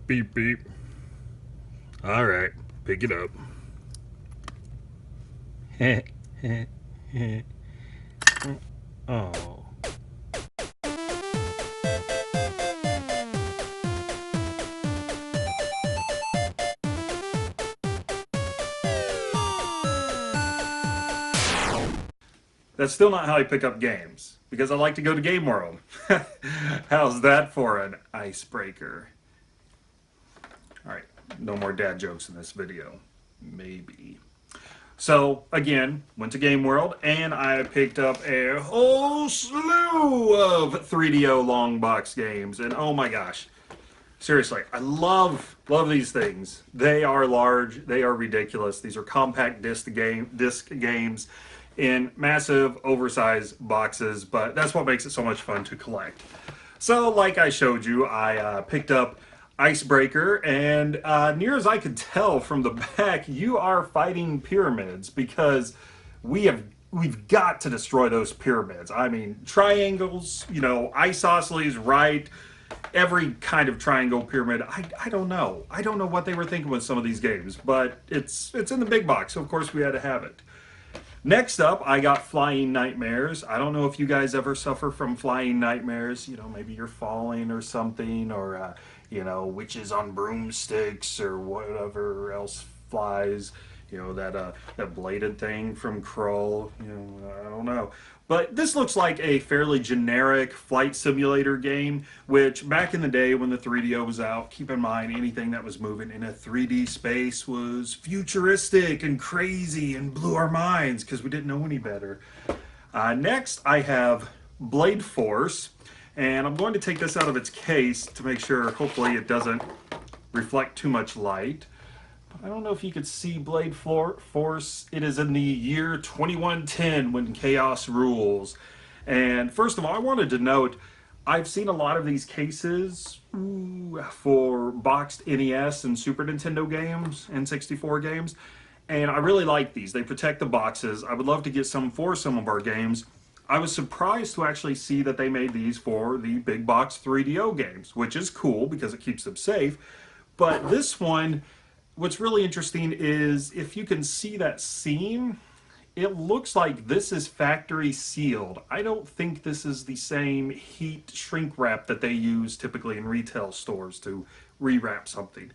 Beep beep. All right, pick it up. Oh. That's still not how I pick up games, because I like to go to Game World. How's that for an icebreaker? Alright, no more dad jokes in this video. Maybe. So, again, went to Game World, and I picked up a whole slew of 3DO long box games, and oh my gosh. Seriously, I love these things. They are large, they are ridiculous. These are compact disc games in massive, oversized boxes, but that's what makes it so much fun to collect. So, like I showed you, I picked up Icebreaker, and near as I could tell from the back, you are fighting pyramids because we've got to destroy those pyramids. I mean, triangles, you know, isosceles, right? Every kind of triangle pyramid. I don't know. I don't know what they were thinking with some of these games, but it's in the big box, so of course we had to have it. Next up, I got Flying Nightmares. I don't know if you guys ever suffer from flying nightmares. You know, maybe you're falling or something, or, you know, witches on broomsticks or whatever else flies. You know, that bladed thing from Krull. You know, I don't know. But this looks like a fairly generic flight simulator game, which back in the day when the 3DO was out, keep in mind anything that was moving in a 3D space was futuristic and crazy and blew our minds because we didn't know any better. Next, I have Blade Force, and I'm going to take this out of its case to make sure, hopefully, it doesn't reflect too much light. I don't know if you could see Blade Force. It is in the year 2110 when chaos rules. And first of all, I wanted to note I've seen a lot of these cases for boxed NES and Super Nintendo games and 64 games. And I really like these. They protect the boxes. I would love to get some for some of our games. I was surprised to actually see that they made these for the big box 3DO games, which is cool because it keeps them safe. But this one, what's really interesting is if you can see that seam, it looks like this is factory sealed. I don't think this is the same heat shrink wrap that they use typically in retail stores to rewrap something.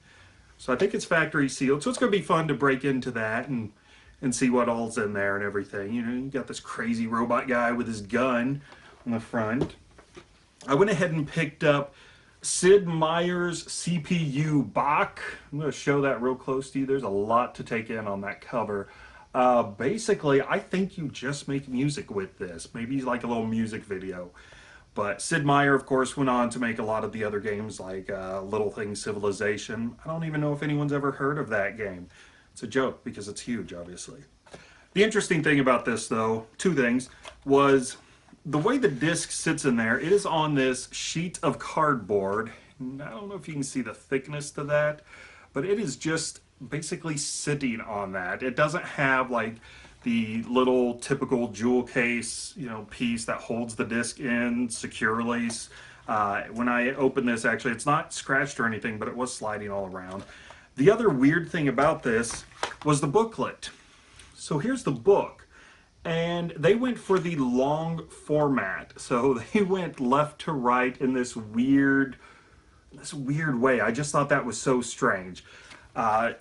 So I think it's factory sealed. So it's going to be fun to break into that and see what all's in there and everything. You know, you got this crazy robot guy with his gun on the front. I went ahead and picked up Sid Meier's CPU Bach. I'm going to show that real close to you. There's a lot to take in on that cover. Basically, I think you just make music with this. Maybe like a little music video. But Sid Meier, of course, went on to make a lot of the other games like Little Thing Civilization. I don't even know if anyone's ever heard of that game. It's a joke because it's huge, obviously. The interesting thing about this, though, two things, was the way the disc sits in there. It is on this sheet of cardboard. I don't know if you can see the thickness to that, but it is just basically sitting on that. It doesn't have like the little typical jewel case, you know, piece that holds the disc in securely. When I opened this, actually, it's not scratched or anything, but it was sliding all around. The other weird thing about this was the booklet. So here's the book. And they went for the long format. So they went left to right in this weird way. I just thought that was so strange. By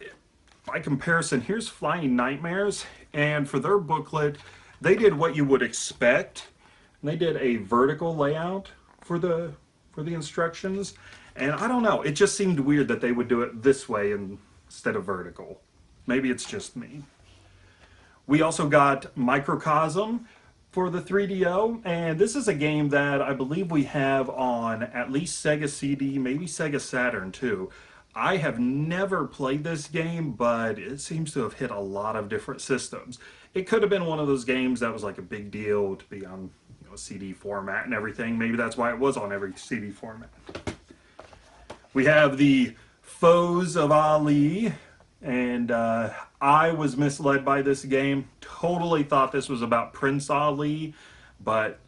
comparison, here's Flying Nightmares, and for their booklet, they did what you would expect. They did a vertical layout for the instructions, and I don't know, it just seemed weird that they would do it this way instead of vertical. Maybe it's just me. We also got Microcosm for the 3DO, and this is a game that I believe we have on at least Sega CD, maybe Sega Saturn too. I have never played this game, but it seems to have hit a lot of different systems. It could have been one of those games that was like a big deal to be on, you know, CD format and everything. Maybe that's why it was on every CD format. We have the Foes of Ali, and I was misled by this game. Totally thought this was about Prince Ali, but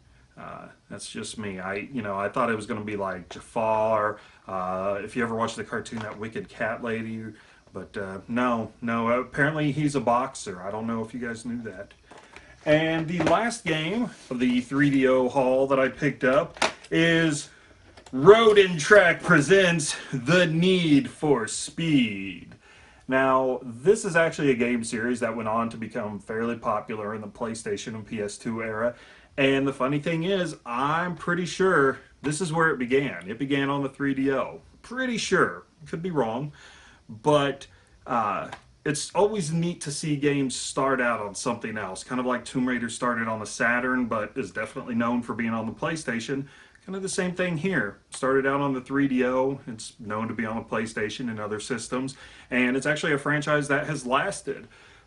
That's just me. I thought it was going to be like Jafar. If you ever watched the cartoon, that wicked cat lady. But no, no. Apparently he's a boxer. I don't know if you guys knew that. And the last game of the 3DO haul that I picked up is Road and Track presents The Need for Speed. Now, this is actually a game series that went on to become fairly popular in the PlayStation and PS2 era. And the funny thing is, I'm pretty sure this is where it began. It began on the 3DO. Pretty sure. Could be wrong. But it's always neat to see games start out on something else. Kind of like Tomb Raider started on the Saturn, but is definitely known for being on the PlayStation. Kind of the same thing here. Started out on the 3DO. It's known to be on the PlayStation and other systems. And it's actually a franchise that has lasted.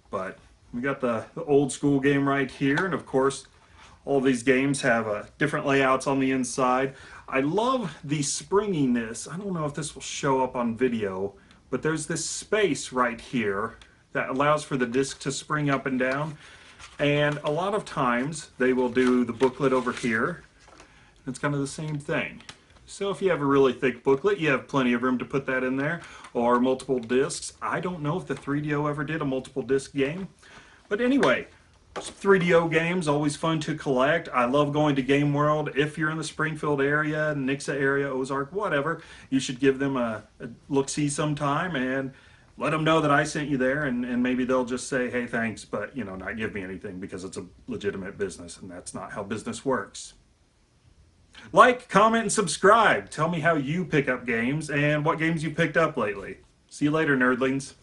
But we got the old school game right here. And of course, all these games have different layouts on the inside. I love the springiness. I don't know if this will show up on video, but there's this space right here that allows for the disc to spring up and down. And a lot of times they will do the booklet over here. It's kind of the same thing. So if you have a really thick booklet, you have plenty of room to put that in there, or multiple discs. I don't know if the 3DO ever did a multiple disc game. But anyway, 3DO games, always fun to collect. I love going to Game World. If you're in the Springfield area, Nixa area, Ozark, whatever, you should give them a look-see sometime and let them know that I sent you there, and maybe they'll just say, hey, thanks, but not give me anything because it's a legitimate business, and that's not how business works. Like, comment, and subscribe. Tell me how you pick up games and what games you picked up lately. See you later, nerdlings.